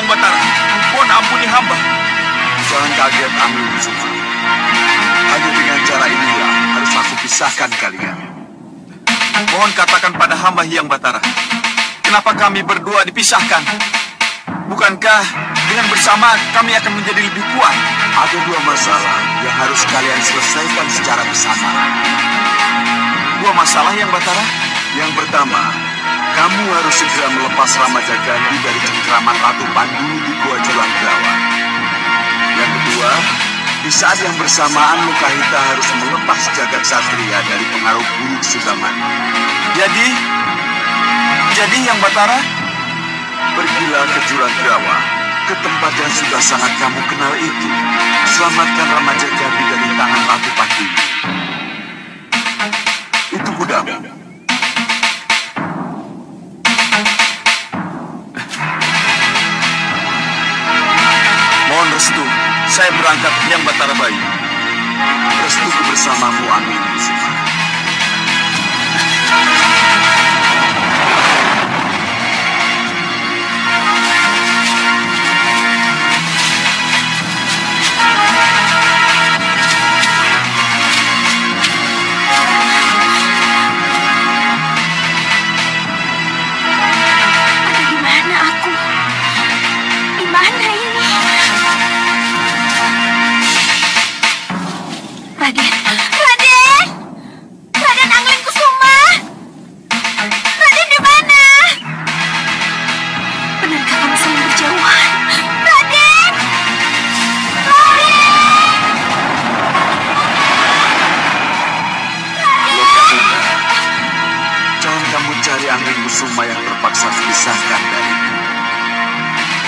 Yang Batara. Mohon ampuni hamba. Jangan kaget, Angling Kusuma. Hanya dengan cara inilah harus aku pisahkan kalian. Mohon katakan pada hamba Yang Batara, kenapa kami berdua dipisahkan? Bukankah dengan bersama kami akan menjadi lebih kuat? Ada dua masalah yang harus kalian selesaikan secara bersama. Dua masalah, Yang Batara? Yang pertama, kamu harus segera melepas Ramajagandhi dari cengkraman Ratu Pandulu di Gua Julanggrawa. Yang kedua, di saat yang bersamaan Lokahita harus melepas Jagat Satria dari pengaruh buruk Sudamani. Jadi Yang Batara? Pergilah ke Julanggrawa, ke tempat yang sudah sangat kamu kenal itu. Selamatkan Ramajagandhi dari tangan Ratu Pandulu. Itu kudamu. Mohon restu, saya berangkat Yang Batara Bayu. Restuku bersamamu, Angling Kusuma.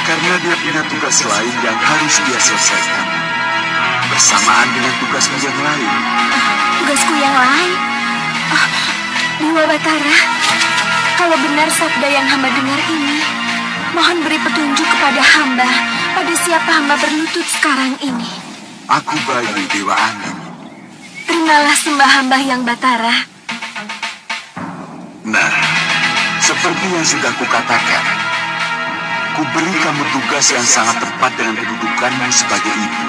Karena dia punya tugas lain yang harus dia selesaikan. Bersamaan dengan tugasmu yang lain. Tugasku yang lain? Oh, Dewa Batara, kalau benar sabda yang hamba dengar ini, mohon beri petunjuk kepada hamba pada siapa hamba berlutut sekarang ini. Aku Bayu, Dewa Angin. Terimalah sembah hamba Yang Batara. Nah, seperti yang sudah kukatakan, ku beri kamu tugas yang sangat tepat dengan kedudukanmu sebagai ibu.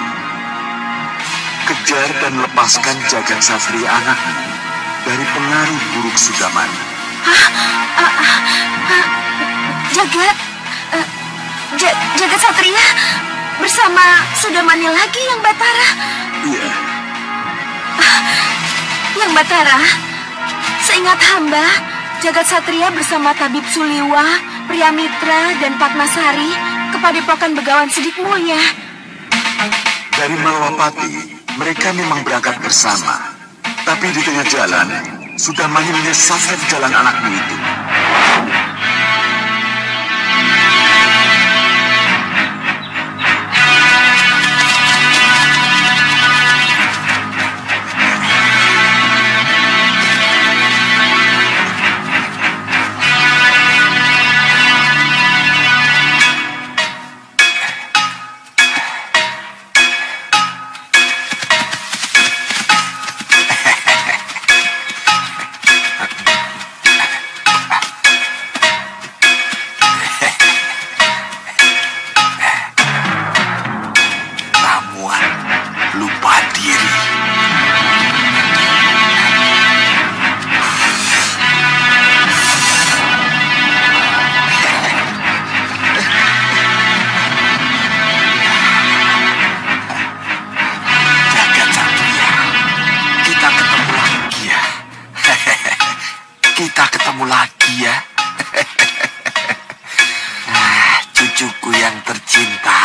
Kejar dan lepaskan Jagat Satria anakmu dari pengaruh buruk Sudamani. Jagat Satria bersama Sudamani lagi, Yang Batara? Iya. Yang Batara, seingat hamba, Jagat Satria bersama Tabib Suliwa, Priamitra, dan Padmasari kepadepokan Begawan Sedik Mulya. Dari Malwapati, mereka memang berangkat bersama. Tapi di tengah jalan, Sudamani menyesatkan jalan anakmu itu. Kita ketemu lagi ya. Cucuku yang tercinta.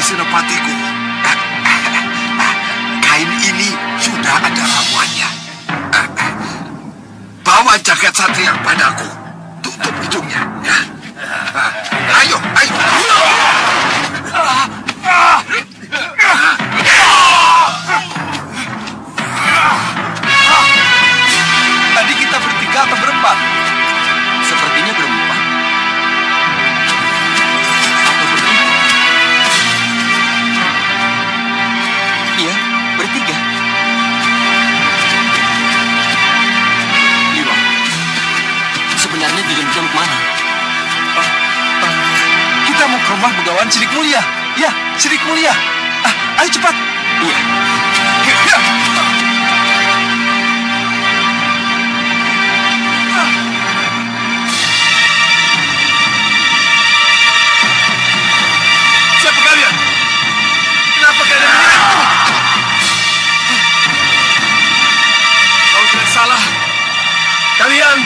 Senopatiku. Kain ini sudah ada ramuannya. Bawa jagat satria padaku. Tutup hidungnya, ya. Ayo, ayo. Tadi kita bertiga atau berempat? Sepertinya berempat. Atau bertiga? Iya, bertiga. Liwa, sebenarnya diam-diam kemana? Kita mau ke rumah Begawan Sidik Mulia. Ya, Sidik Mulia. Ayo cepat. Iya. Siapa kalian? Kenapa kalian menyerangku? Kalau tidak salah, kalian...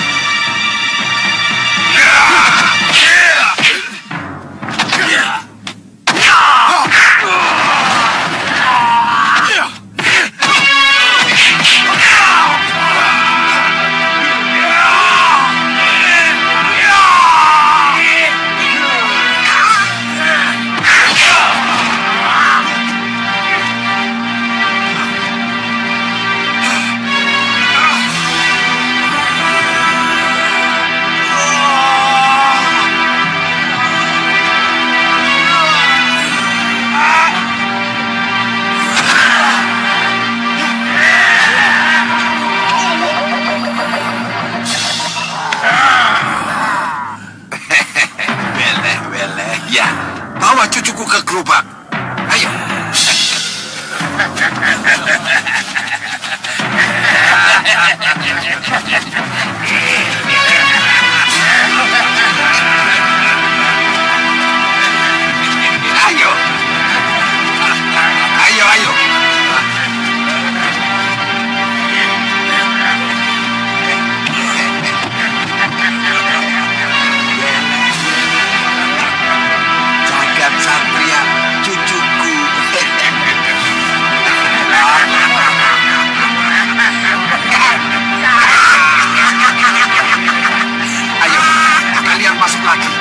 Bawa cucuku ke gerobak. Ayo. Ayo. Ayo, ayo. Jagat satria, cucuku. Ayo, kalian masuk lagi.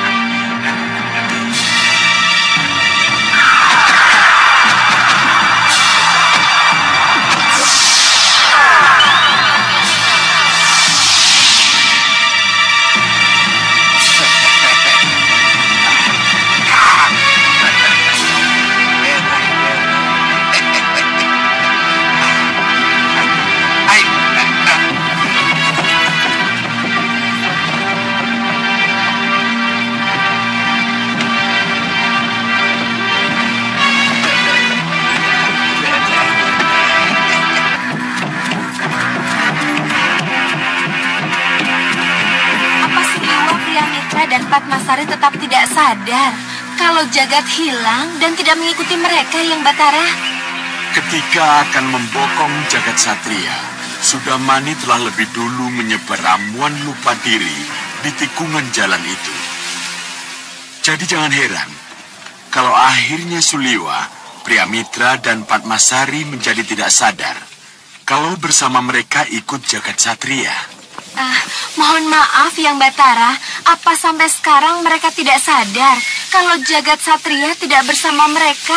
Dan Padmasari tetap tidak sadar kalau jagat hilang dan tidak mengikuti mereka yang Batara. Ketika akan membokong jagat satria, Sudamani telah lebih dulu menyebar ramuan lupa diri di tikungan jalan itu. Jadi jangan heran kalau akhirnya Suliwa, Priamitra dan Padmasari menjadi tidak sadar kalau bersama mereka ikut jagat satria. Mohon maaf yang Batara, apa sampai sekarang mereka tidak sadar kalau jagat satria tidak bersama mereka?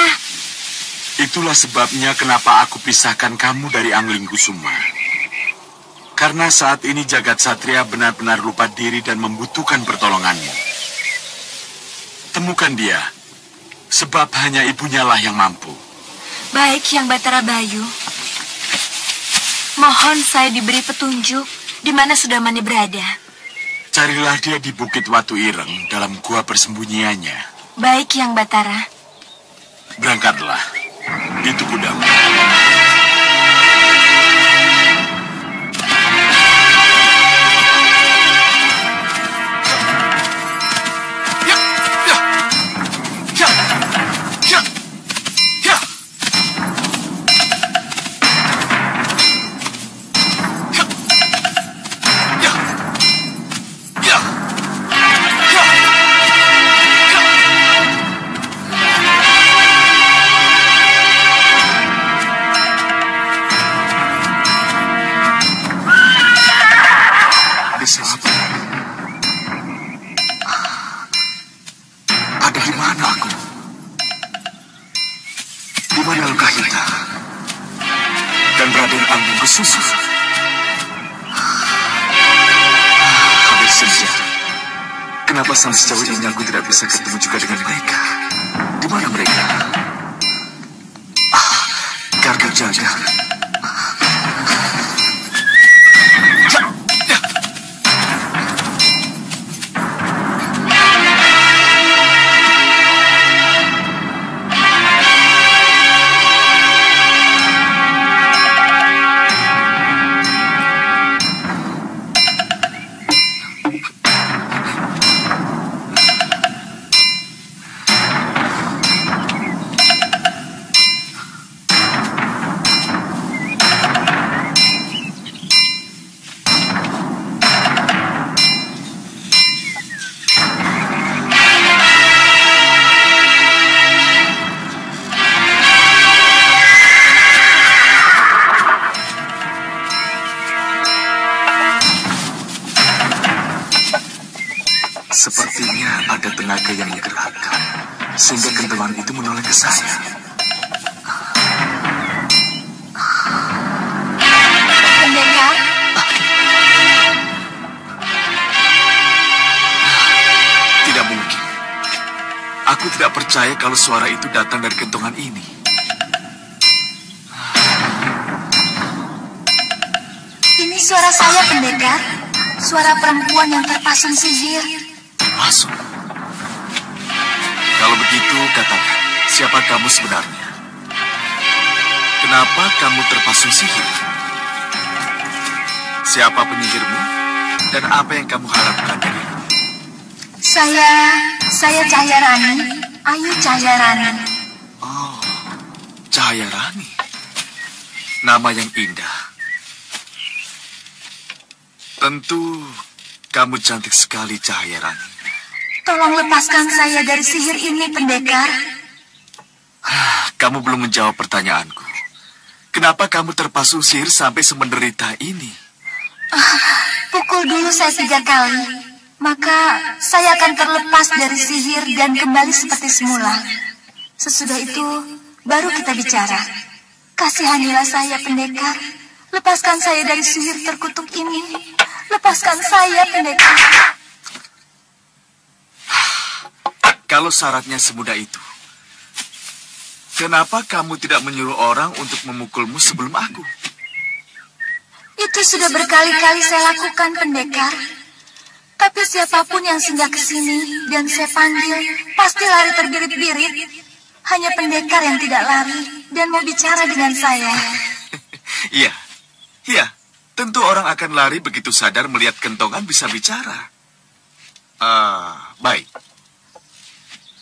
Itulah sebabnya kenapa aku pisahkan kamu dari Anglingkusuma. Karena saat ini jagat satria benar-benar lupa diri dan membutuhkan pertolonganmu. Temukan dia, sebab hanya ibunya lah yang mampu. Baik yang Batara Bayu. Mohon saya diberi petunjuk di mana Sudamani berada. Carilah dia di Bukit Watu Ireng dalam gua persembunyiannya. Baik yang Batara. Berangkatlah. Itu kudamu. Raden Anggung Kesusu. Hampir saja. Kenapa sampai sejauh ini aku tidak bisa ketemu juga dengan mereka? Di mana mereka? Garga Jaga. Sepertinya ada tenaga yang menggerakkan, sehingga kentongan itu menoleh ke saya. Pendekar? Tidak mungkin. Aku tidak percaya kalau suara itu datang dari kentongan ini. Ini suara saya, pendekar. Suara perempuan yang terpasung sihir. Masuk. Kalau begitu, katakan, siapa kamu sebenarnya? Kenapa kamu terpasung sihir? Siapa penyihirmu? Dan apa yang kamu harapkan dariku? Saya Cahaya Rani, Ayu Cahaya Rani. Oh, Cahaya Rani. Nama yang indah. Tentu kamu cantik sekali, Cahaya Rani. Tolong lepaskan saya dari sihir ini, pendekar. Kamu belum menjawab pertanyaanku. Kenapa kamu terpasung sihir sampai semenderita ini? Pukul dulu saya 3 kali. Maka saya akan terlepas dari sihir dan kembali seperti semula. Sesudah itu, baru kita bicara. Kasihanilah saya, pendekar. Lepaskan saya dari sihir terkutuk ini. Lepaskan saya, pendekar. Kalau syaratnya semudah itu, kenapa kamu tidak menyuruh orang untuk memukulmu sebelum aku? Itu sudah berkali-kali saya lakukan, pendekar. Tapi siapapun yang singgah ke sini dan saya panggil, pasti lari terbirit-birit. Hanya pendekar yang tidak lari dan mau bicara dengan saya. Iya. Tentu orang akan lari begitu sadar melihat kentongan bisa bicara.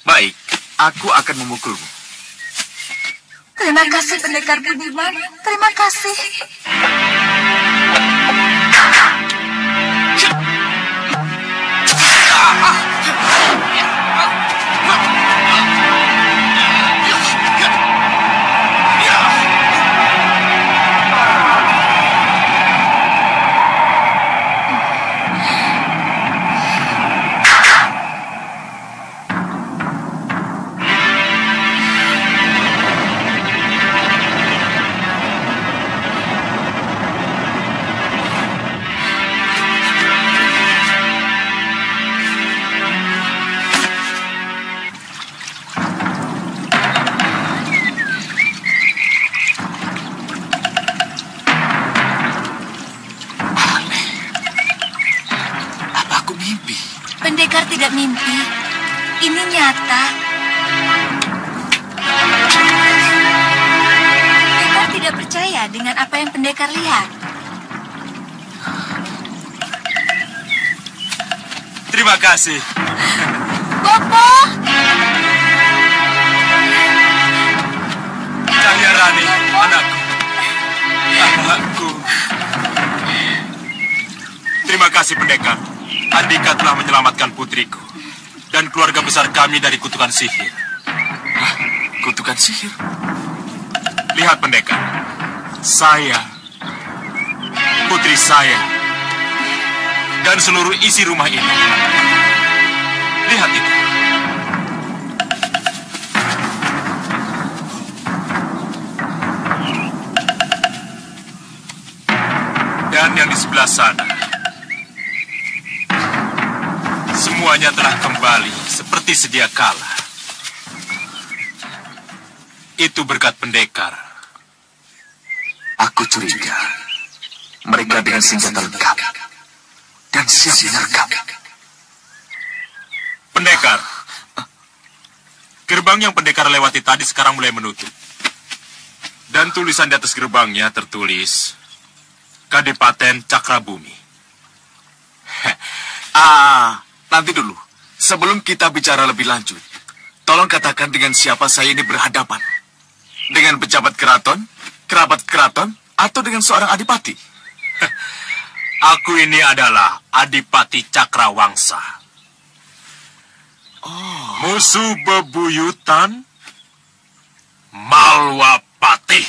Baik, aku akan memukulmu. Terima kasih, pendekar Budiman. Terima kasih. Pendekar tidak mimpi. Ini nyata. Pendekar tidak percaya dengan apa yang pendekar lihat. Terima kasih. Bopo! Cahaya Rani, anakku. Anakku. Terima kasih, pendekar. Andika telah menyelamatkan putriku dan keluarga besar kami dari kutukan sihir. Kutukan sihir? Lihat, pendekar. Saya, putri saya, dan seluruh isi rumah ini. Lihat itu. dan yang di sebelah sana. Semuanya telah kembali seperti sedia kala. Itu berkat pendekar. Aku curiga mereka dengan senjata lengkap dan siap menyergap. Pendekar. Gerbang yang pendekar lewati tadi sekarang mulai menutup. Dan tulisan di atas gerbangnya tertulis Kadipaten Cakrabumi. Nanti dulu. Sebelum kita bicara lebih lanjut, tolong katakan dengan siapa saya ini berhadapan. Dengan pejabat keraton, kerabat keraton, atau dengan seorang adipati? Aku ini adalah Adipati Cakrawangsa. Musuh bebuyutan Malwapati.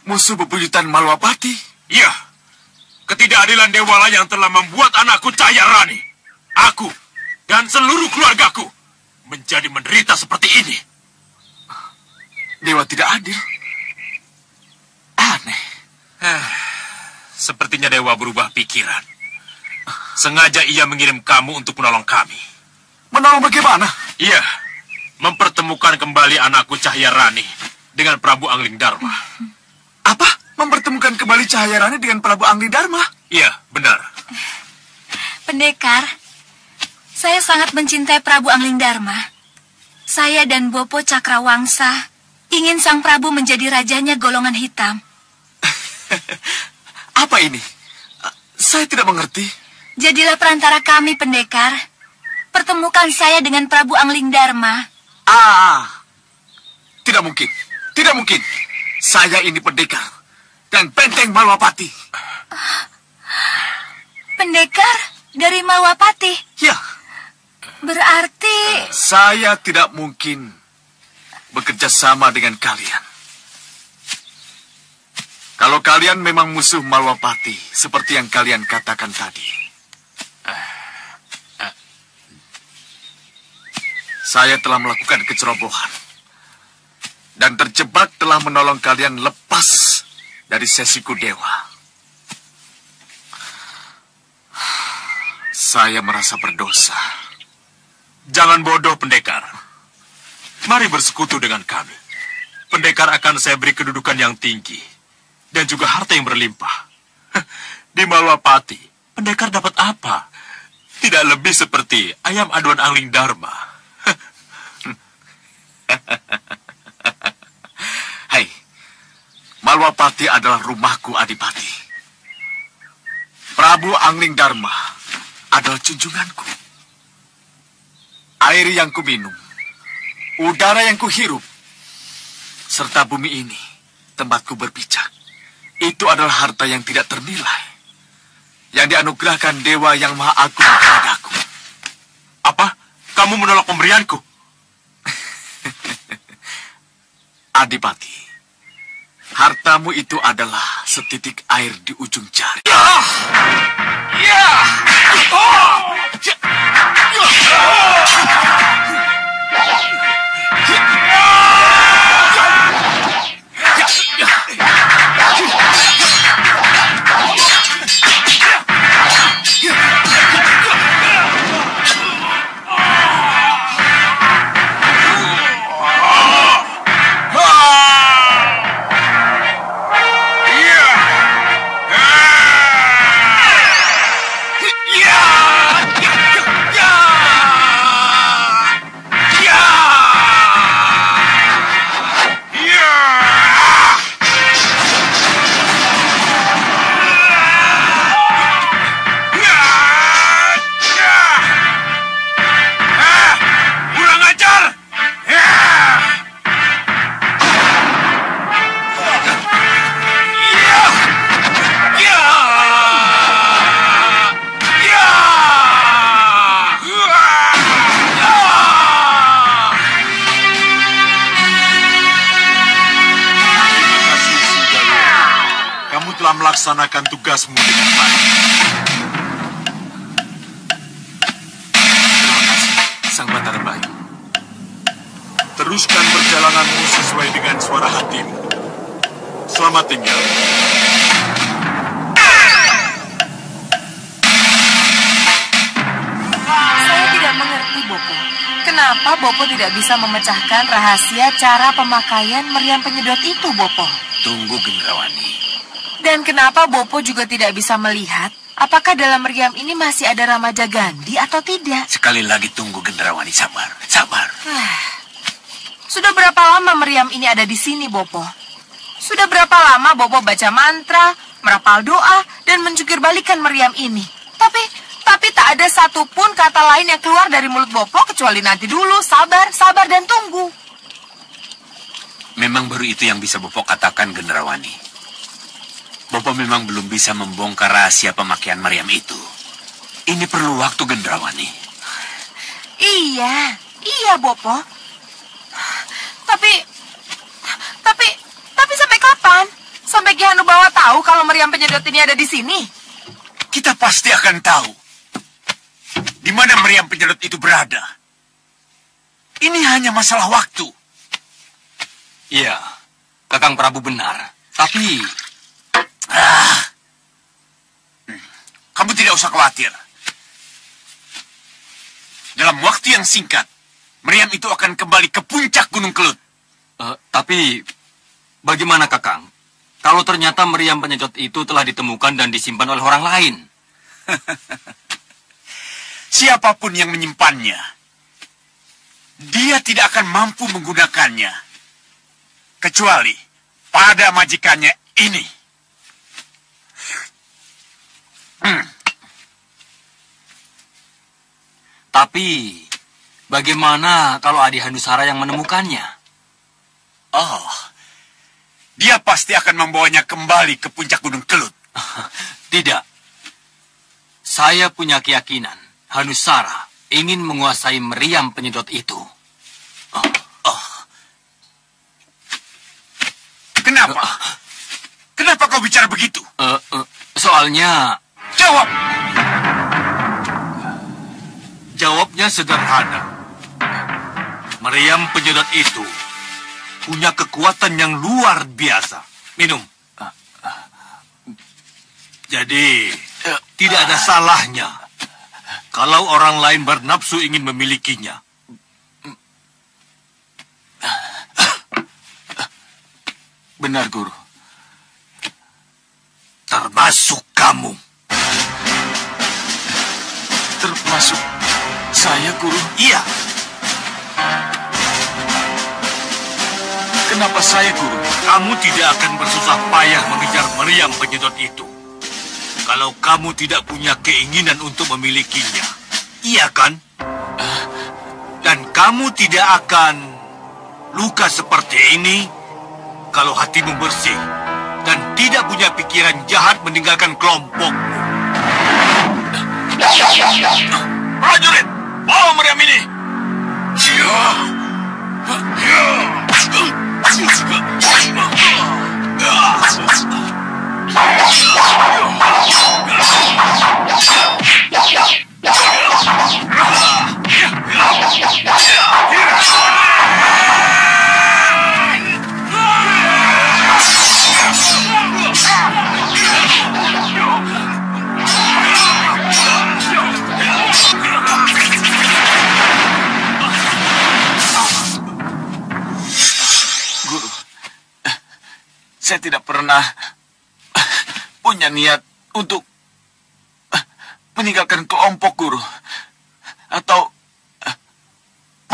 Musuh bebuyutan Malwapati? Iya, ketidakadilan Dewala yang telah membuat anakku Cahyarani, aku, dan seluruh keluargaku menjadi menderita seperti ini. Dewa tidak adil. Aneh. Sepertinya Dewa berubah pikiran. Sengaja ia mengirim kamu untuk menolong kami. Menolong bagaimana? Iya, mempertemukan kembali anakku Cahyarani dengan Prabu Angling Dharma. Apa? Mempertemukan kembali Cahyarani dengan Prabu Angling Dharma? Iya, benar. Pendekar, saya sangat mencintai Prabu Angling Dharma. Saya dan Bopo Cakrawangsa ingin sang Prabu menjadi rajanya golongan hitam. Apa ini? Saya tidak mengerti. Jadilah perantara kami, pendekar. Pertemukan saya dengan Prabu Angling Dharma. Tidak mungkin. Tidak mungkin. Saya ini pendekar dan benteng Malwapati. Pendekar dari Malwapati? Ya. Berarti... Saya tidak mungkin bekerja sama dengan kalian. Kalau kalian memang musuh Malwapati, seperti yang kalian katakan tadi. Saya telah melakukan kecerobohan. Dan terjebak telah menolong kalian lepas dari sesiku dewa. Saya merasa berdosa. Jangan bodoh, pendekar. Mari bersekutu dengan kami. Pendekar akan saya beri kedudukan yang tinggi. Dan juga harta yang berlimpah. Di Malwapati, pendekar dapat apa? Tidak lebih seperti ayam aduan Angling Dharma. Hai, Malwapati adalah rumahku, Adipati. Prabu Angling Dharma adalah junjunganku. Air yang kuminum, udara yang kuhirup, serta bumi ini, tempatku berpijak. Itu adalah harta yang tidak ternilai, yang dianugerahkan Dewa yang Maha Agung kepadaku. Apa? Kamu menolak pemberianku? Adipati, hartamu itu adalah setitik air di ujung jari. Melaksanakan tugasmu dengan baik. Terima kasih, Sang Batara Bayu. Teruskan perjalananmu sesuai dengan suara hatimu. Selamat tinggal. Bopo. Kenapa Bopo tidak bisa memecahkan rahasia cara pemakaian meriam penyedot itu, Bopo? Tunggu, Gendrawani. Dan kenapa Bopo juga tidak bisa melihat apakah dalam meriam ini masih ada Ramaja Gandhi atau tidak? Sekali lagi tunggu, Gendrawani. Sabar, sabar. Sudah berapa lama meriam ini ada di sini, Bopo? Sudah berapa lama Bopo baca mantra, merapal doa, dan menjungkir balikan meriam ini? Tapi tak ada satupun kata lain yang keluar dari mulut Bopo kecuali nanti dulu, sabar, sabar, dan tunggu. Memang baru itu yang bisa Bopo katakan, Gendrawani. Bopo memang belum bisa membongkar rahasia pemakaian meriam itu. Ini perlu waktu, Gendrawani. Iya, Bopo. Tapi sampai kapan? Sampai Ki Hanubawa tahu kalau meriam penyedot ini ada di sini? Kita pasti akan tahu di mana meriam penyedot itu berada. Ini hanya masalah waktu. Iya, Kakang Prabu benar. Tapi... Kamu tidak usah khawatir. Dalam waktu yang singkat, meriam itu akan kembali ke puncak Gunung Kelut. Tapi, bagaimana Kakang? Kalau ternyata meriam penyedot itu telah ditemukan dan disimpan oleh orang lain? Siapapun yang menyimpannya, dia tidak akan mampu menggunakannya. Kecuali pada majikannya ini. Tapi, bagaimana kalau Adi Hanusara yang menemukannya? Oh, dia pasti akan membawanya kembali ke puncak Gunung Kelut. Tidak. Saya punya keyakinan Hanusara ingin menguasai meriam penyedot itu. Kenapa? Kenapa kau bicara begitu? Soalnya... Jawab! Jawabnya sederhana. Meriam penyedot itu punya kekuatan yang luar biasa. Minum. Jadi, tidak ada salahnya kalau orang lain bernafsu ingin memilikinya. Benar, Guru. Termasuk kamu. Termasuk saya, Guru? Iya. Kenapa saya, Guru? Kamu tidak akan bersusah payah mengejar meriam penyedot itu kalau kamu tidak punya keinginan untuk memilikinya. Iya kan? Dan kamu tidak akan luka seperti ini kalau hatimu bersih dan tidak punya pikiran jahat meninggalkan kelompokmu. Prajurit, bawa meriam ini. Guru, saya tidak pernah punya niat untuk meninggalkan kelompok, Guru, atau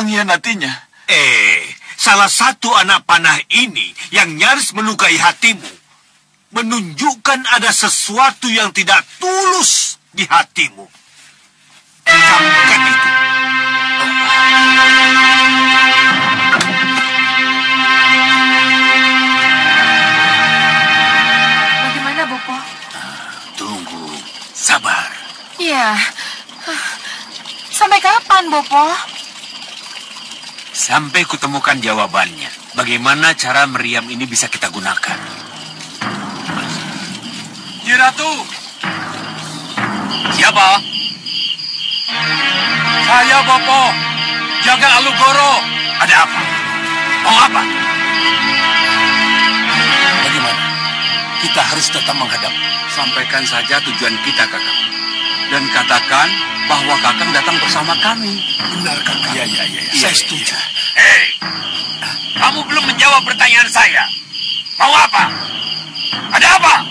mengkhianatinya. Salah satu anak panah ini yang nyaris melukai hatimu menunjukkan ada sesuatu yang tidak tulus di hatimu. Camkan itu. Bagaimana, Bopo? Tunggu, sabar. Iya. Sampai kapan, Bopo? Sampai kutemukan jawabannya. Bagaimana cara meriam ini bisa kita gunakan? Nyi Ratu! Siapa? Saya, Bopo. Jaga Alugoro. Ada apa? Mau apa? Bagaimana? Kita harus tetap menghadap. Sampaikan saja tujuan kita, Kakak. Dan katakan bahwa Kakang datang bersama kami. Benar, Kakang. Iya. Saya setuju. Hei, kamu belum menjawab pertanyaan saya. Mau apa? Ada apa?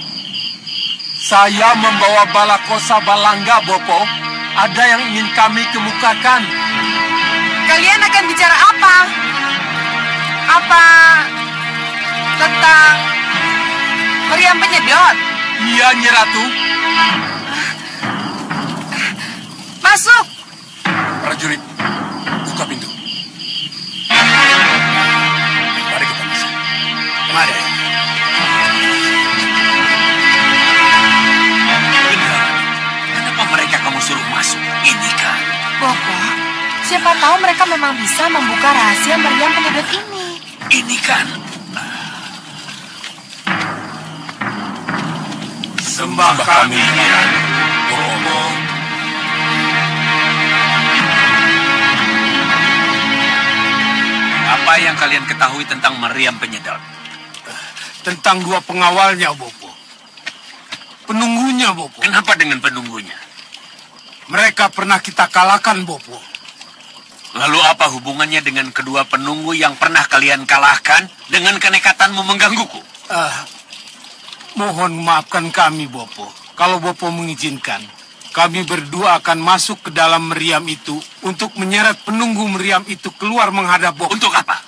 Saya membawa balakosa balangga, Bopo. Ada yang ingin kami kemukakan. Kalian akan bicara apa? Apa tentang meriam penyedot? Iya, Nyi Ratu. Masuk. Prajurit, buka pintu. Mari kita masuk. Mari. Kenapa mereka kamu suruh masuk? Ini kan. Bopo, siapa tahu mereka memang bisa membuka rahasia meriam penyedot ini. Ini kan. Sembah kami, Bopo. Apa yang kalian ketahui tentang meriam penyedot? Tentang dua pengawalnya, Bopo. Penunggunya, Bopo. Kenapa dengan penunggunya? Mereka pernah kita kalahkan, Bopo. Lalu apa hubungannya dengan kedua penunggu yang pernah kalian kalahkan dengan kenekatanmu menggangguku? Mohon maafkan kami, Bopo. Kalau Bopo mengizinkan, kami berdua akan masuk ke dalam meriam itu untuk menyeret penunggu meriam itu keluar menghadap Bopo. Untuk apa?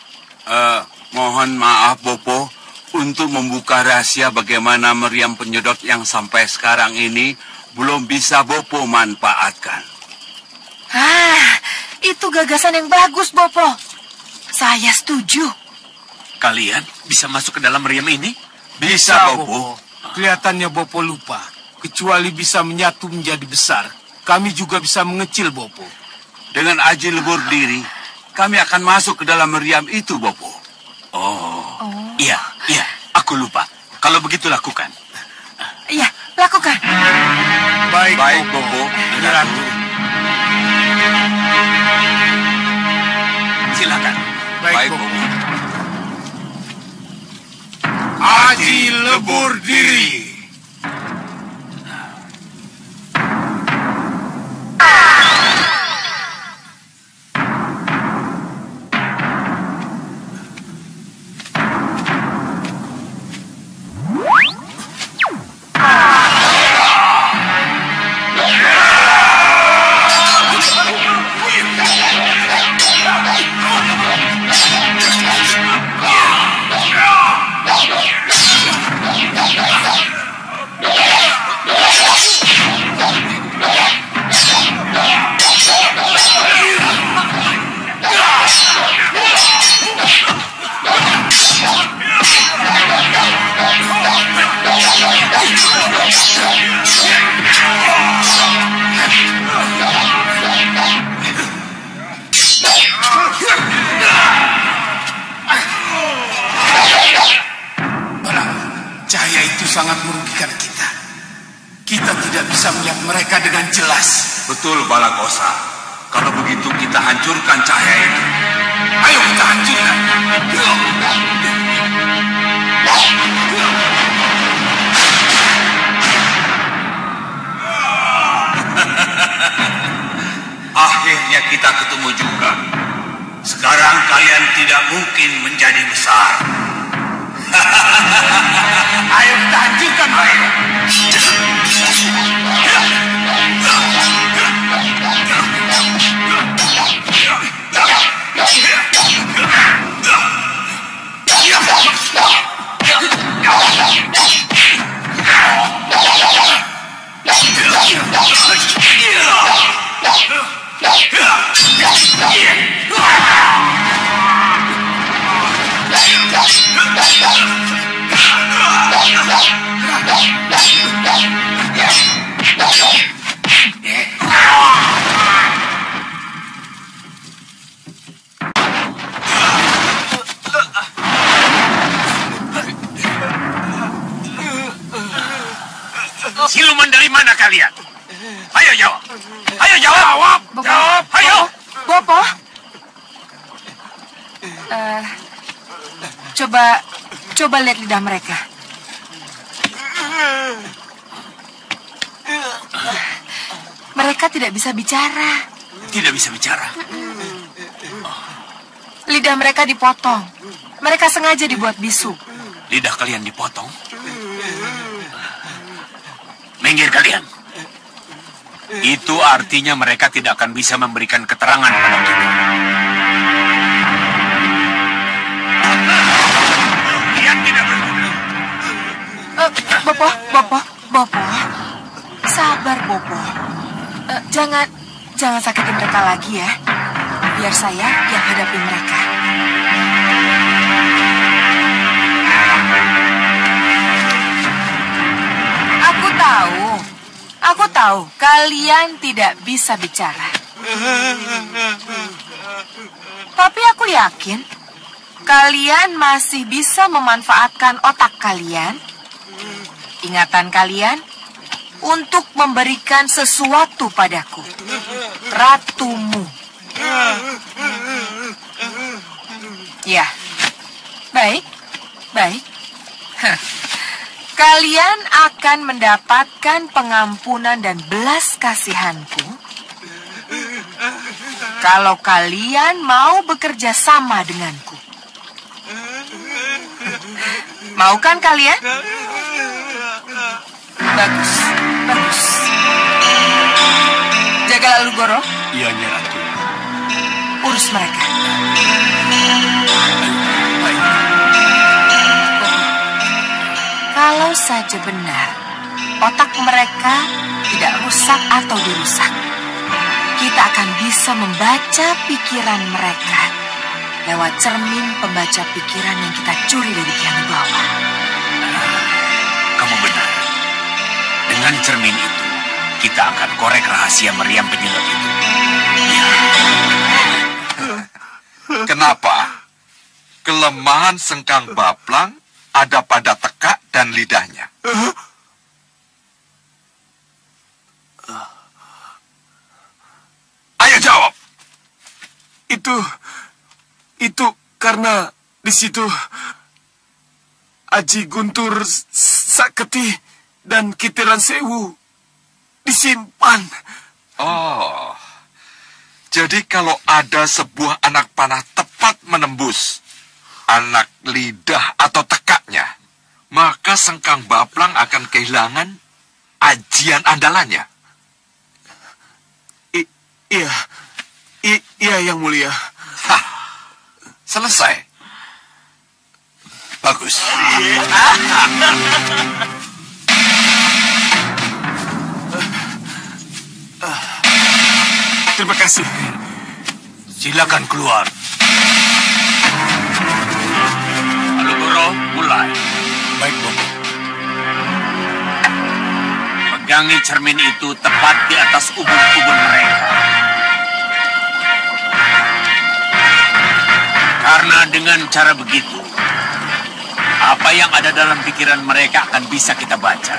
Mohon maaf, Bopo, untuk membuka rahasia bagaimana meriam penyedot yang sampai sekarang ini belum bisa Bopo manfaatkan. Itu gagasan yang bagus, Bopo. Saya setuju. Kalian bisa masuk ke dalam meriam ini? Bisa, Bopo. Kelihatannya Bopo lupa. Kecuali bisa menyatu menjadi besar, kami juga bisa mengecil, Bopo. Dengan aji lebur diri, kami akan masuk ke dalam meriam itu, Bopo. Iya, aku lupa. Kalau begitu lakukan. Iya, lakukan. Baik, Bopo. Nyi Ratu. Silakan. Baik, Bopo. Aji lebur diri. Cahaya itu sangat merugikan kita. Kita tidak bisa melihat mereka dengan jelas. Betul, Balakosa. Kalau begitu kita hancurkan cahaya itu. Ayo kita hancurkan. Akhirnya kita ketemu juga. Sekarang kalian tidak mungkin menjadi besar. Ayo kita hancurkan mereka. Siluman dari mana kalian? Ayo jawab. Ayo jawab. Jawab. Ayo. Bopo. Coba lihat lidah mereka. mereka tidak bisa bicara. Tidak bisa bicara. Lidah mereka dipotong. Mereka sengaja dibuat bisu. Lidah kalian dipotong? Minggir kalian. Itu artinya mereka tidak akan bisa memberikan keterangan pada kita. Kalian tidak berguna. Bopo. Sabar, Bopo. Jangan sakitin mereka lagi ya. Biar saya yang hadapi mereka. Aku tahu kalian tidak bisa bicara. Tapi aku yakin kalian masih bisa memanfaatkan otak kalian, ingatan kalian, untuk memberikan sesuatu padaku, ratumu. Ya, baik. Kalian akan mendapatkan pengampunan dan belas kasihanku kalau kalian mau bekerja sama denganku. Mau kan kalian? Bagus. Jaga lalu Goro. Iya, Nyai Ratu. Urus mereka. Kalau saja benar, otak mereka tidak rusak atau dirusak, kita akan bisa membaca pikiran mereka lewat cermin pembaca pikiran yang kita curi dari Ki Hanubawa. Kamu benar. Dengan cermin itu, kita akan korek rahasia meriam penyedot itu. Ya. Kenapa? Kelemahan Sengkang Baplang ada pada tekak dan lidahnya. Ayo jawab. Itu karena di situ Aji Guntur Saketi dan Kitiran Sewu disimpan. Oh, jadi kalau ada sebuah anak panah tepat menembus anak lidah atau tekaknya, maka Sengkang Baplang akan kehilangan ajian andalannya. Iya, Yang Mulia. Hah, selesai. Bagus. Terima kasih. Silakan keluar. Lalu Goro, mulai. Baik, Bopo. Pegangi cermin itu tepat di atas ubun-ubun mereka. Karena dengan cara begitu, apa yang ada dalam pikiran mereka akan bisa kita baca.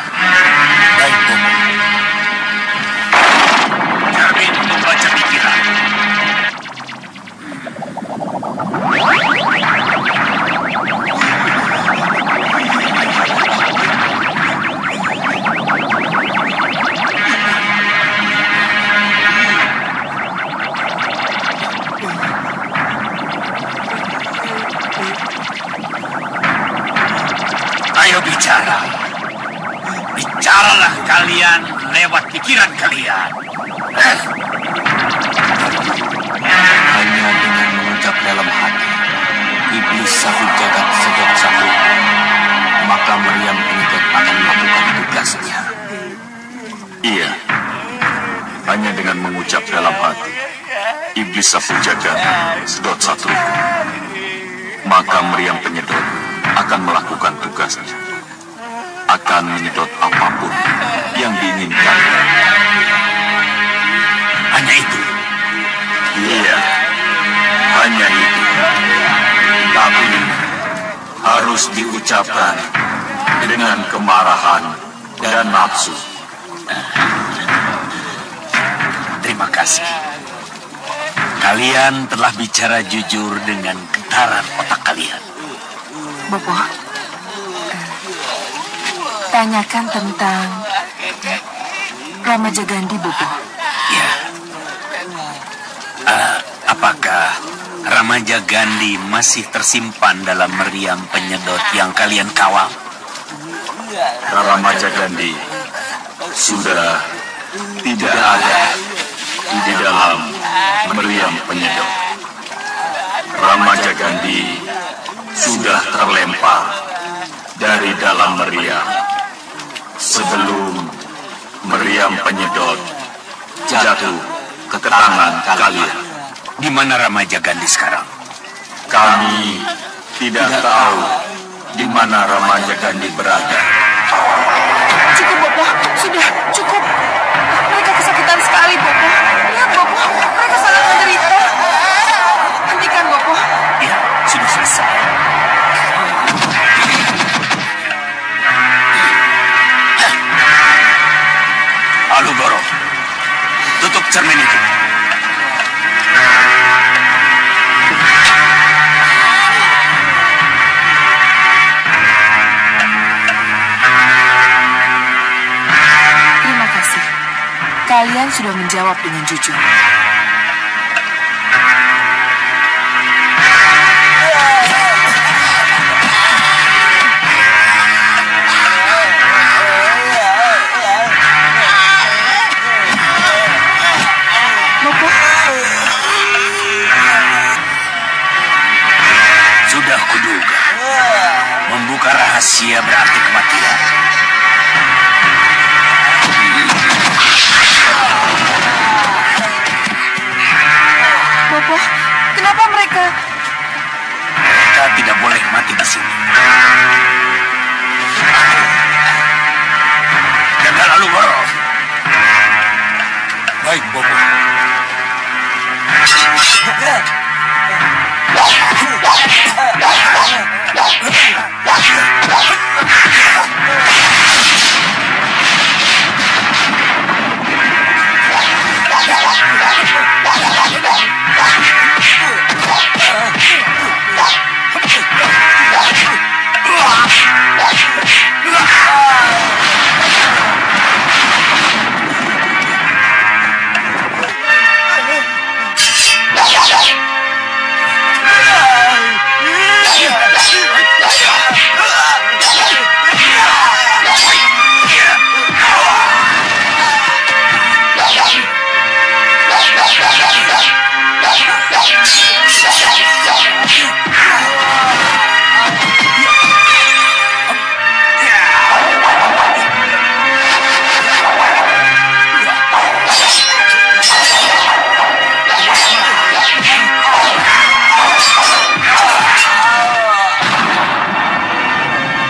Baik, Bopo. Cermin membaca pikiran. Ayo bicara. Bicaralah kalian lewat pikiran kalian. Hanya dengan mengucap dalam hati, iblis sahut jagat sedot sahut, maka meriam penyedot akan melakukan tugasnya. Iya, hanya dengan mengucap dalam hati, iblis sahut jagat sedot satu, maka meriam penyedot akan melakukan tugasnya, akan menyedot apapun yang diinginkan. Hanya itu. Iya, hanya itu. Tapi harus diucapkan dengan kemarahan dan nafsu. Terima kasih. Kalian telah bicara jujur dengan getaran otak kalian. Bopo, tanyakan tentang Rama Jagandi, Bopo. Ya, Apakah Ramaja Gandhi masih tersimpan dalam meriam penyedot yang kalian kawal? Ramaja Gandhi sudah tidak ada di dalam meriam penyedot. Ramaja Gandhi sudah terlempar dari dalam meriam sebelum meriam penyedot jatuh ke tangan kalian. Di mana Ramaja Gandhi sekarang? Kami tidak tahu di mana Ramaja Gandhi berada. Cukup, Bopo. Sudah, cukup. Mereka kesakitan sekali, Bopo. Lihat, Bopo. Mereka sangat menderita. Hentikan, Bopo. Ya, sudah selesai. Alugoro, tutup cermin itu. Terima kasih. Kalian sudah menjawab dengan jujur. Bopo, Sudah kuduga. Membuka rahasia berarti kematian. Bopo, kenapa mereka... Mereka tidak boleh mati di sini. Jaga lalu, Boro. Baik, Bopo.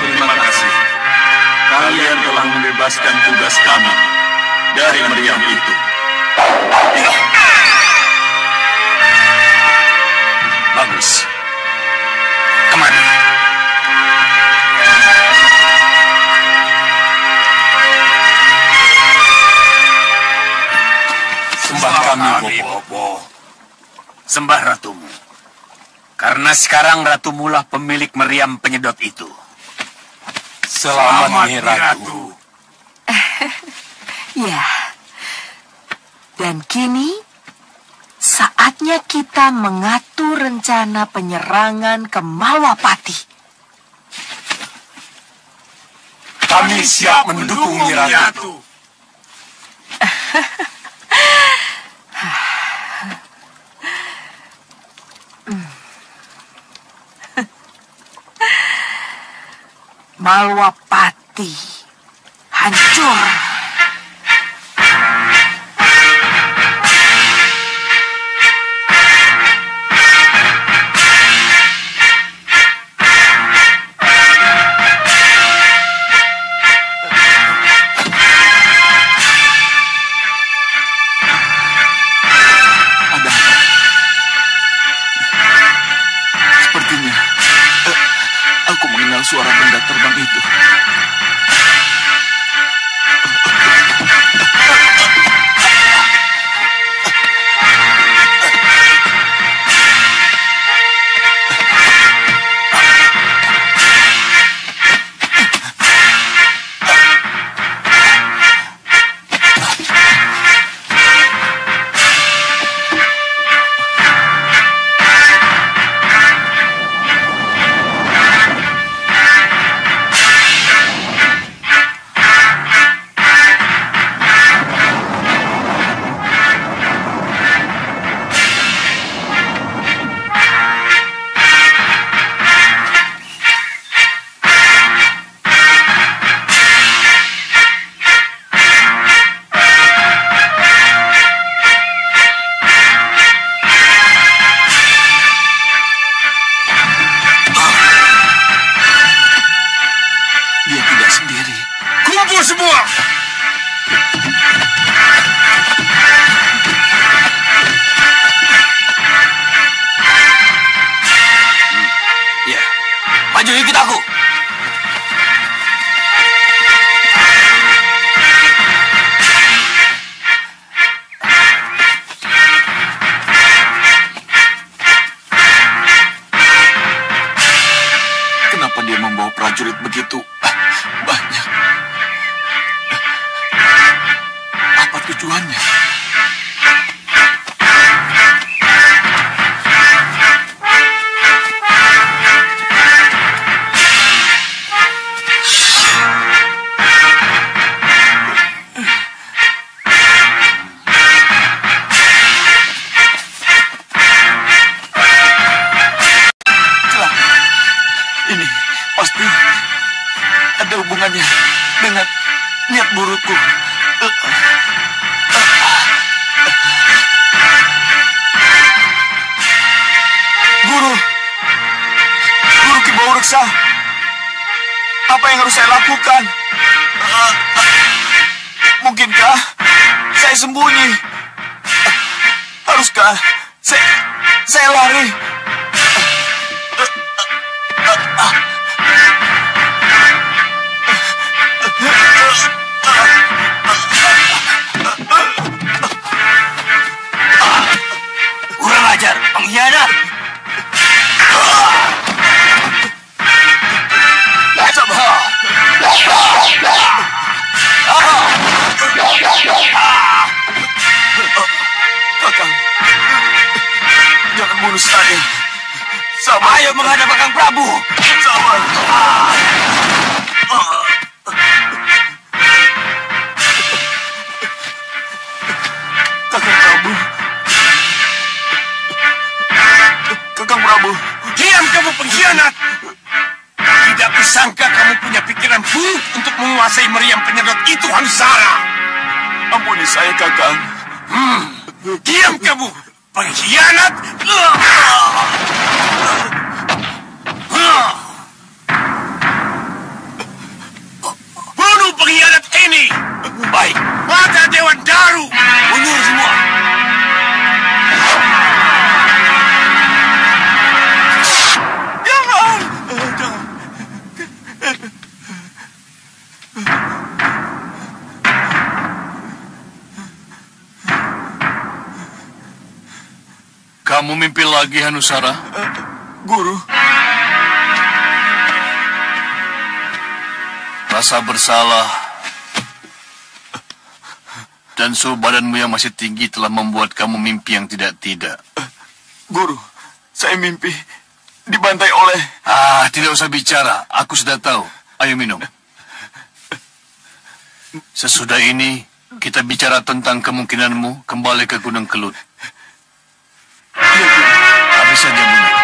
Terima kasih. Kalian telah membebaskan tugas kami dari meriam itu. Bagus. Kemana? Sembah kami, Bopo. Sembah ratumu. Karena sekarang ratumulah pemilik meriam penyedot itu. Selamat, Nyi Ratu. Ya. Dan kini, saatnya kita mengatur rencana penyerangan ke Malwapati. Kami siap mendukung Nyi Ratu. Malwapati hancur. Ada apa? Sepertinya aku mengenal suara benda terbang itu. tujuannya. Ini pasti ada hubungannya dengan niat burukku. Guru Ki Bau Reksa, apa yang harus saya lakukan? Mungkinkah saya sembunyi? Haruskah saya lari? Kurang ajar, pengkhianat! Kakang, jangan bunuh saya. Sabar. Ayo menghadap Kakang Prabu. Sabar. Kakang Prabu. Kakang Prabu. Diam kamu pengkhianat! Tidak kusangka kamu punya pikiran buruk untuk menguasai meriam penyedot itu, Hanusara. Ampuni saya, Kakang. Diam kamu, pengkhianat! Bunuh pengkhianat ini! Baik, mata Dewan Daru! Mundur semua! Kamu mimpi lagi, Hanusara? Guru. Rasa bersalah dan suhu badanmu yang masih tinggi telah membuat kamu mimpi yang tidak-tidak. Guru, saya mimpi dibantai oleh... Tidak usah bicara. Aku sudah tahu. Ayo minum. Sesudah ini, kita bicara tentang kemungkinanmu kembali ke Gunung Kelut. Habis saja minum.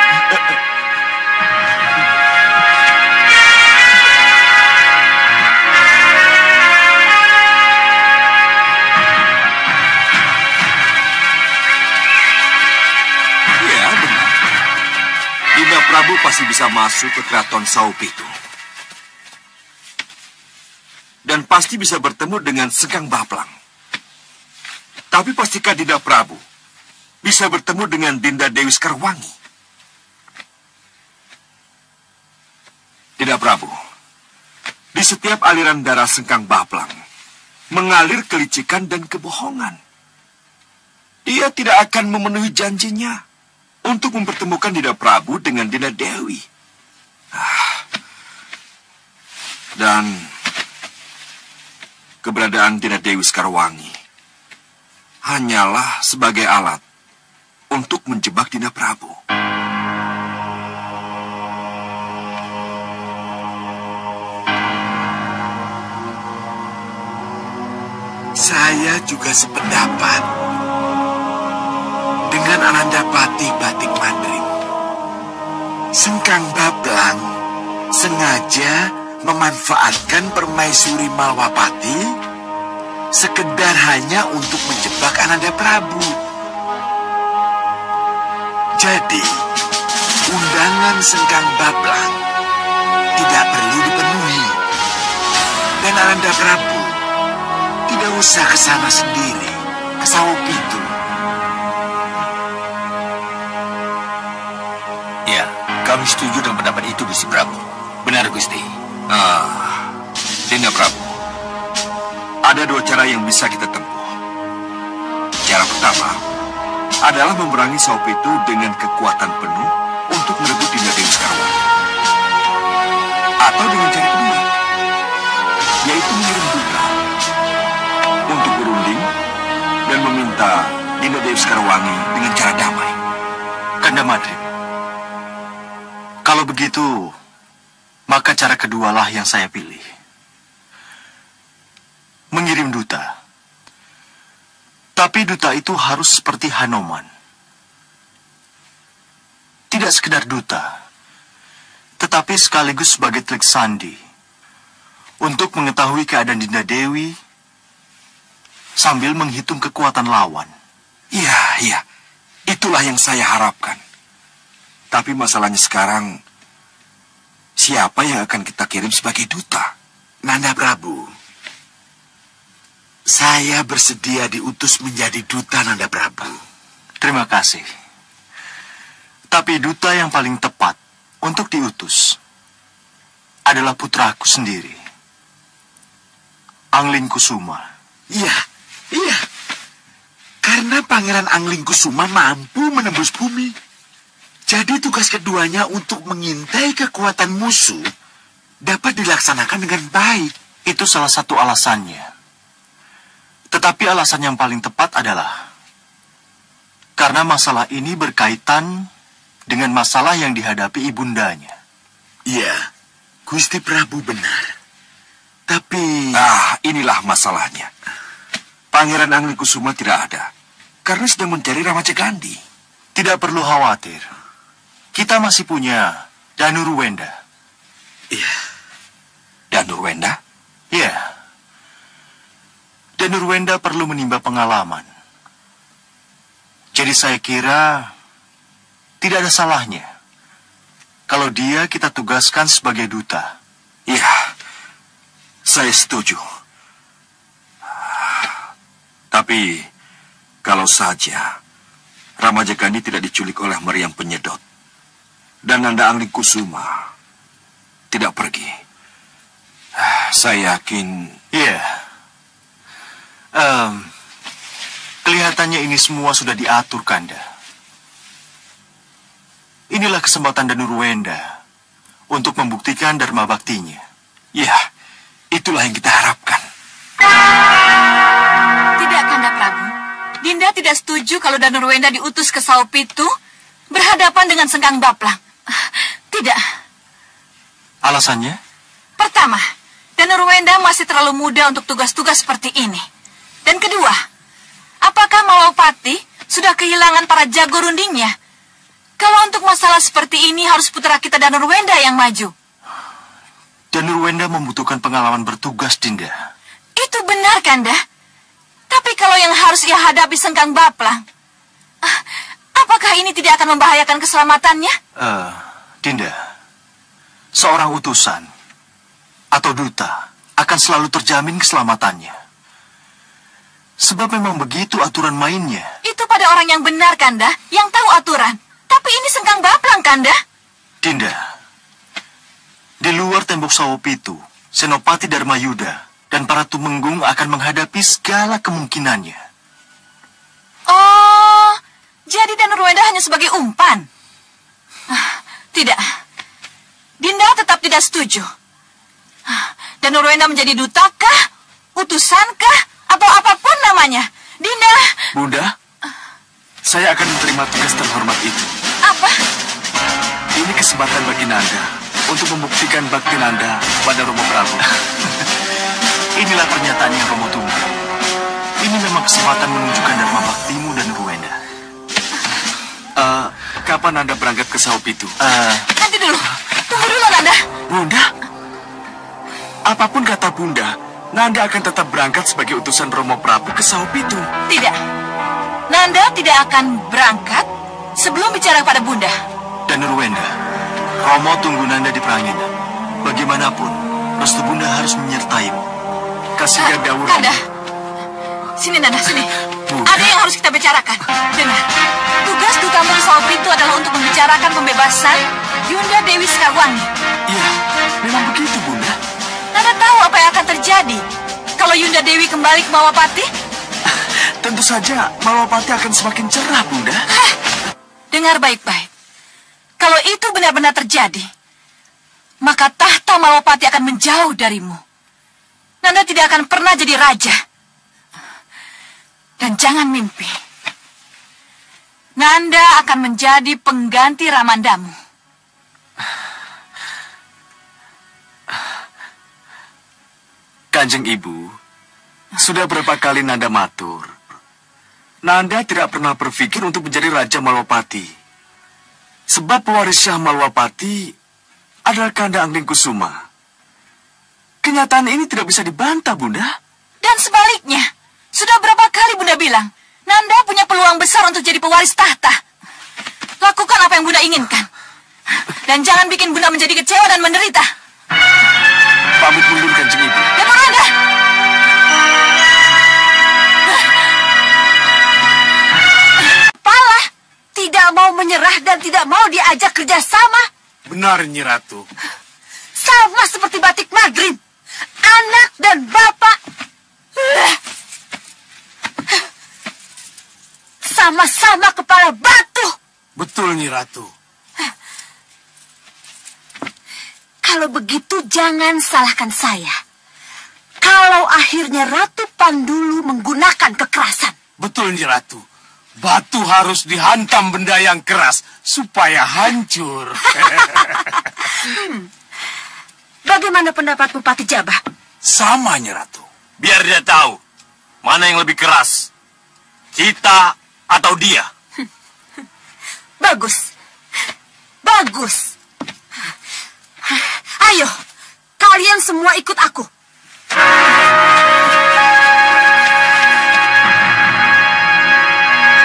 Ya, benar. Dinda Prabu pasti bisa masuk ke keraton Saupitu. Dan pasti bisa bertemu dengan Sengkang Baplang. Tapi pastikan Dinda Prabu bisa bertemu dengan Dinda Dewi Sekarwangi. Dinda Prabu, di setiap aliran darah Sengkang Baplang mengalir kelicikan dan kebohongan. Dia tidak akan memenuhi janjinya untuk mempertemukan Dinda Prabu dengan Dinda Dewi. Dan keberadaan Dinda Dewi Sekarwangi hanyalah sebagai alat untuk menjebak Dinda Prabu. Saya juga sependapat dengan Anandapati Batik Mandring. Sengkang Baplang sengaja memanfaatkan permaisuri Malwapati sekedar hanya untuk menjebak Ananda Prabu. Jadi, undangan Sengkang Baplang tidak perlu dipenuhi. Dan Ananda Prabu tidak usah ke sana sendiri, ke Saupitu. Ya, kami setuju dengan pendapat itu, Gusti Prabu. Benar, Gusti. Dinda Prabu, ada dua cara yang bisa kita tempuh. Cara pertama adalah memerangi Saupitu dengan kekuatan penuh untuk merebut Dinda Dewi Sekarwangi. Atau dengan cara kedua, yaitu mengirim duta untuk berunding duta Dinda Dewi Sekarwangi dengan cara damai. Kanda Madrid, kalau begitu, maka cara kedualah yang saya pilih. Mengirim duta. Tapi duta itu harus seperti Hanoman. Tidak sekedar duta, tetapi sekaligus sebagai trik sandi untuk mengetahui keadaan Dinda Dewi sambil menghitung kekuatan lawan. Iya, itulah yang saya harapkan. Tapi masalahnya sekarang, siapa yang akan kita kirim sebagai duta? Nanda Prabu, saya bersedia diutus menjadi duta, Nanda Prabu. Terima kasih. Tapi duta yang paling tepat untuk diutus adalah putraku sendiri, Angling Kusuma. Iya. Karena Pangeran Angling Kusuma mampu menembus bumi. Jadi tugas keduanya untuk mengintai kekuatan musuh dapat dilaksanakan dengan baik. Itu salah satu alasannya. Tetapi alasan yang paling tepat adalah karena masalah ini berkaitan dengan masalah yang dihadapi ibundanya. Iya, Gusti Prabu benar. Tapi... inilah masalahnya. Pangeran Angling Kusuma tidak ada, karena sedang mencari Ramajagandhi. Tidak perlu khawatir. Kita masih punya Danurwenda. Iya. Danurwenda? Iya. Danurwenda perlu menimba pengalaman. Jadi saya kira tidak ada salahnya kalau dia kita tugaskan sebagai duta. Iya, saya setuju. Tapi kalau saja Ramajagandhi tidak diculik oleh meriam penyedot dan Nanda Angling Kusuma tidak pergi, saya yakin... Iya. Kelihatannya ini semua sudah diatur, Kanda. Inilah kesempatan Danurwenda untuk membuktikan dharma baktinya. Ya, itulah yang kita harapkan. Tidak, Kanda Prabu. Dinda tidak setuju kalau Danurwenda diutus ke Saupitu berhadapan dengan Sengkang Baplang. Tidak. Alasannya? Pertama, Danurwenda masih terlalu muda untuk tugas-tugas seperti ini. Dan kedua, apakah Malawapati sudah kehilangan para jago rundingnya? Kalau untuk masalah seperti ini harus putra kita Danurwenda yang maju. Danurwenda membutuhkan pengalaman bertugas, Dinda. Itu benar, Kanda. Tapi kalau yang harus ia hadapi Sengkang Baplang, apakah ini tidak akan membahayakan keselamatannya? Dinda, seorang utusan atau duta akan selalu terjamin keselamatannya. Sebab memang begitu aturan mainnya. Itu pada orang yang benar, Kanda, yang tahu aturan. Tapi ini Sengkang Baplang, Kanda. Dinda, di luar tembok Saupitu, Senopati Dharmayuda dan para tumenggung akan menghadapi segala kemungkinannya. Oh, jadi Danurwenda hanya sebagai umpan? Tidak. Dinda tetap tidak setuju. Danurwenda menjadi dutakah, utusankah, atau apapun namanya. Dinda... Bunda, saya akan menerima tugas terhormat itu. Apa? Ini kesempatan bagi Nanda untuk membuktikan bakti Nanda pada Romo Prabu. Inilah pernyataan yang Romo tunggu. Ini memang kesempatan menunjukkan dharma baktimu dan Ruwenda. Kapan Nanda berangkat ke Saupitu? Nanti dulu. Tunggu dulu, Nanda. Bunda? Apapun kata Bunda, Nanda akan tetap berangkat sebagai utusan Romo Prabu ke Saupitu. Tidak. Nanda tidak akan berangkat sebelum bicara pada Bunda. Dan Ruwenda, Romo tunggu Nanda di Pranginan. Bagaimanapun, restu Bunda harus menyertaimu. Kasih Gadawu. Kanda, sini Nanda, sini. Ada yang harus kita bicarakan. Dengar, tugas dutamu di Saupitu adalah untuk membicarakan pembebasan Yunda Dewi Sekarwangi. Iya, memang begitu, Bunda. Nanda tahu apa yang akan terjadi kalau Yunda Dewi kembali ke Malawapati? Tentu saja Malawapati akan semakin cerah, Bunda. Dengar baik-baik. Kalau itu benar-benar terjadi, maka tahta Malawapati akan menjauh darimu. Nanda tidak akan pernah jadi raja. Dan jangan mimpi. Nanda akan menjadi pengganti Ramandamu. Kanjeng Ibu, sudah berapa kali Nanda matur. Nanda tidak pernah berpikir untuk menjadi Raja Malwapati. Sebab pewaris Syah Malwapati adalah Kanda Anglingkusuma. Kenyataan ini tidak bisa dibantah, Bunda. Dan sebaliknya, sudah berapa kali Bunda bilang, Nanda punya peluang besar untuk jadi pewaris tahta. Lakukan apa yang Bunda inginkan. Dan jangan bikin Bunda menjadi kecewa dan menderita. Pamit mundur, Kanjeng Ibu. Dan Nanda! Pala tidak mau menyerah dan tidak mau diajak kerjasama. Benar, Nyi Ratu. Sama seperti Batik Madrim. Anak dan bapak. Sama-sama kepala batu. Betul, Nyi Ratu. Kalau begitu jangan salahkan saya. Kalau akhirnya Ratu Pandulu menggunakan kekerasan. Betul, Nyi Ratu. Batu harus dihantam benda yang keras supaya hancur. Bagaimana pendapat Bupati Jabah? Sama, Nyi Ratu. Biar dia tahu mana yang lebih keras. Kita atau dia. Bagus. Bagus. Ayo, kalian semua ikut aku.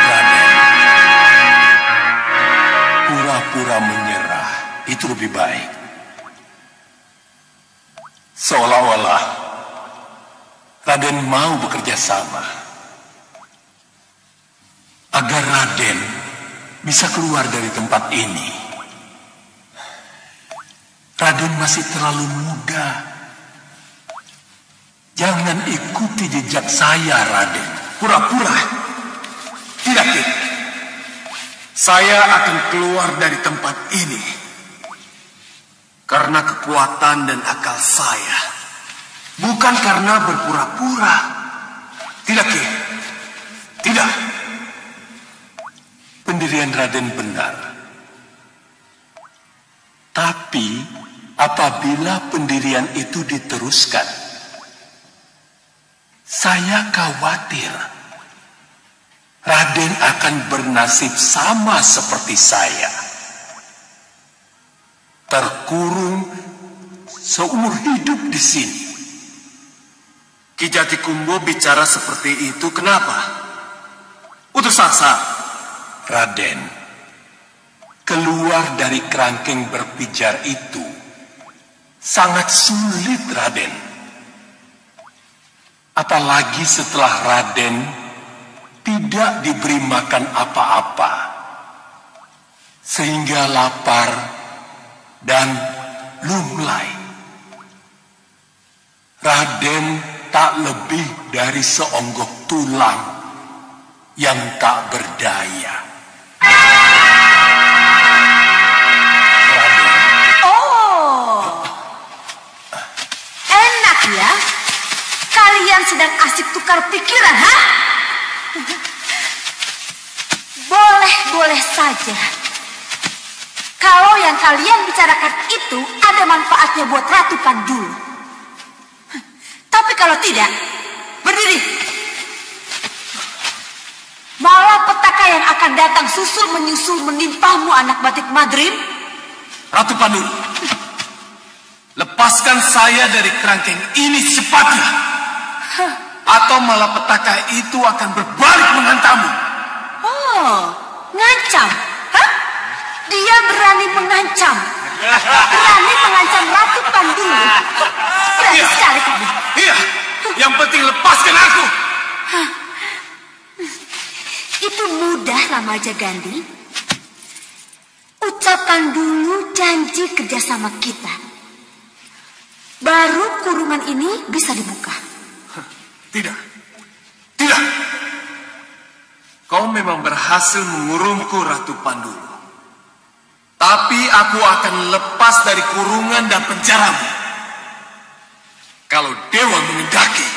Raden, pura-pura menyerah itu lebih baik. Seolah-olah Raden mau bekerja sama agar Raden bisa keluar dari tempat ini. Raden masih terlalu muda. Jangan ikuti jejak saya, Raden. Pura-pura. Tidak, Ki. Saya akan keluar dari tempat ini karena kekuatan dan akal saya. Bukan karena berpura-pura. Tidak, Ki. Tidak. Pendirian Raden benar. Tapi apabila pendirian itu diteruskan, saya khawatir Raden akan bernasib sama seperti saya. Terkurung seumur hidup di sini. Ki Jatikumbo bicara seperti itu kenapa? Utus Saksa. Raden, keluar dari kerangkeng berpijar itu sangat sulit, Raden. Apalagi setelah Raden tidak diberi makan apa-apa, sehingga lapar dan lunglai. Raden tak lebih dari seonggok tulang yang tak berdaya. Ya, kalian sedang asik tukar pikiran, ha? Boleh-boleh saja. Kalau yang kalian bicarakan itu ada manfaatnya buat Ratu Pandulu. Tapi kalau tidak, berdiri. Malapetaka yang akan datang susul menyusul menimpamu, anak Batik Madrim. Ratu Pandulu, lepaskan saya dari kerangkeng ini secepatnya. Atau malapetaka itu akan berbalik menghantammu. Oh, ngancam? Hah? Dia berani mengancam. Berani mengancam Ratu Pandulu. Berani sekali kamu. Iya, yang penting lepaskan aku. Itu mudah, Ramaja Gandhi. Ucapkan dulu janji kerjasama kita. Baru kurungan ini bisa dibuka. Tidak. Tidak. Kau memang berhasil mengurungku, Ratu Pandulu. Tapi aku akan lepas dari kurungan dan penjaramu kalau Dewa mengendaki.